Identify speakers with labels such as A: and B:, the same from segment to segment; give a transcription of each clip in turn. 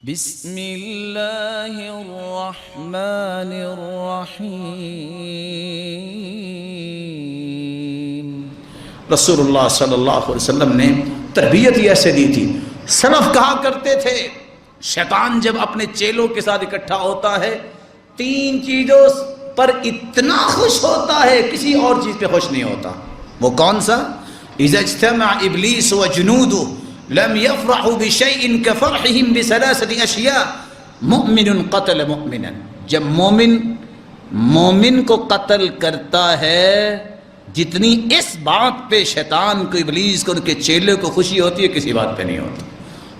A: بسم اللہ الرحمن الرحیم۔
B: رسول اللہ صلی اللہ علیہ وسلم نے تربیت ہی ایسے دی تھی۔ سلف کہا کرتے تھے شیطان جب اپنے چیلوں کے ساتھ اکٹھا ہوتا ہے تین چیزوں پر اتنا خوش ہوتا ہے کسی اور چیز پہ خوش نہیں ہوتا۔ وہ کون سا؟ اذا اجتمع ابلیس وجنودہ لم يفرحوا بشيء كفرحهم بثلاثة اشیاء مؤمن قتل مؤمنا۔ جب مومن کو قتل کرتا ہے جتنی اس بات پہ شیطان کو ابلیس کو ان کے چیلے کو خوشی ہوتی ہے کسی بات پہ نہیں ہوتا۔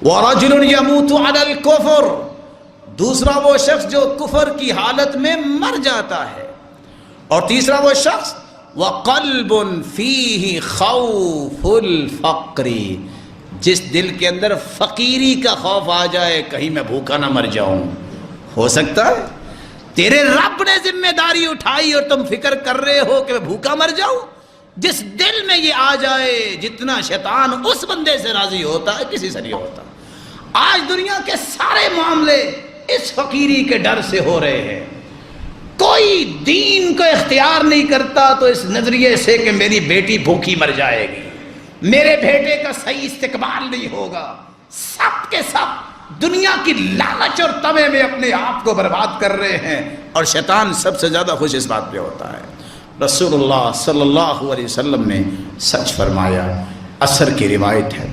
B: وَرَجُلٌ يَمُوتُ عَلَى الْكُفْرِ، دوسرا وہ شخص جو کفر کی حالت میں مر جاتا ہے، اور تیسرا وہ شخص وَقَلْبٌ فِيهِ خَوْفُ الْفَقْرِ، جس دل کے اندر فقیری کا خوف آ جائے کہیں میں بھوکا نہ مر جاؤں۔ ہو سکتا ہے تیرے رب نے ذمہ داری اٹھائی اور تم فکر کر رہے ہو کہ میں بھوکا مر جاؤں؟ جس دل میں یہ آ جائے جتنا شیطان اس بندے سے راضی ہوتا ہے کسی سے نہیں ہوتا۔ آج دنیا کے سارے معاملے اس فقیری کے ڈر سے ہو رہے ہیں۔ کوئی دین کو اختیار نہیں کرتا تو اس نظریے سے کہ میری بیٹی بھوکی مر جائے گی، میرے بیٹے کا صحیح استقبال نہیں ہوگا۔ سب کے سب دنیا کی لالچ اور طمع میں اپنے آپ کو برباد کر رہے ہیں، اور شیطان سب سے زیادہ خوش اس بات پہ ہوتا ہے۔ رسول اللہ صلی اللہ علیہ وسلم نے سچ فرمایا۔ اثر کی روایت ہے،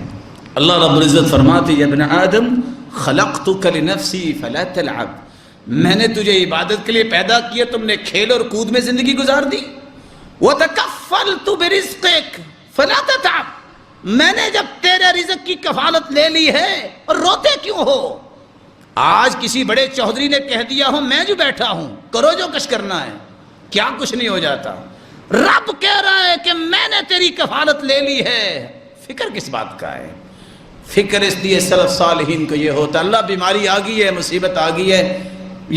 B: اللہ رب العزت فرماتے یا ابن آدم خلقتک لنفسی فلا تلعب، میں نے تجھے عبادت کے لیے پیدا کیا، تم نے کھیل اور کود میں زندگی گزار دی۔ وتکفلت برزقک فلا تتعب، میں نے جب تیرے رزق کی کفالت لے لی ہے اور روتے کیوں ہو؟ آج کسی بڑے چودھری نے کہہ دیا ہوں میں جو بیٹھا ہوں کرو جو کچھ کرنا ہے، کیا کچھ نہیں ہو جاتا۔ رب کہہ رہا ہے کہ میں نے تیری کفالت لے لی ہے، فکر کس بات کا ہے؟ فکر اس لیے سلف صالحین کو یہ ہوتا اللہ بیماری آ گئی ہے، مصیبت آ گئی ہے،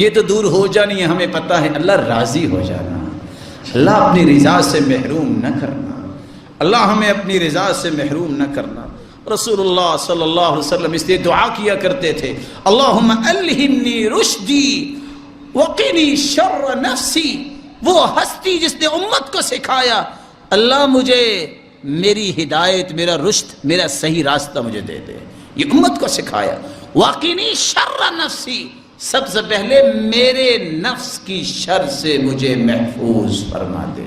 B: یہ تو دور ہو جانی ہے، ہمیں پتہ ہے اللہ راضی ہو جانا، اللہ اپنی رضا سے محروم نہ کرنا، اللہ ہمیں اپنی رضا سے محروم نہ کرنا۔ رسول اللہ صلی اللہ علیہ وسلم اس لیے دعا کیا کرتے تھے اللہم الہمنی رشدی وقنی شر نفسی، وہ ہستی جس نے امت کو سکھایا اللہ مجھے میری ہدایت، میرا رشد، میرا صحیح راستہ مجھے دے دے، یہ امت کو سکھایا۔ وقنی شر نفسی، سب سے پہلے میرے نفس کی شر سے مجھے محفوظ فرما دے۔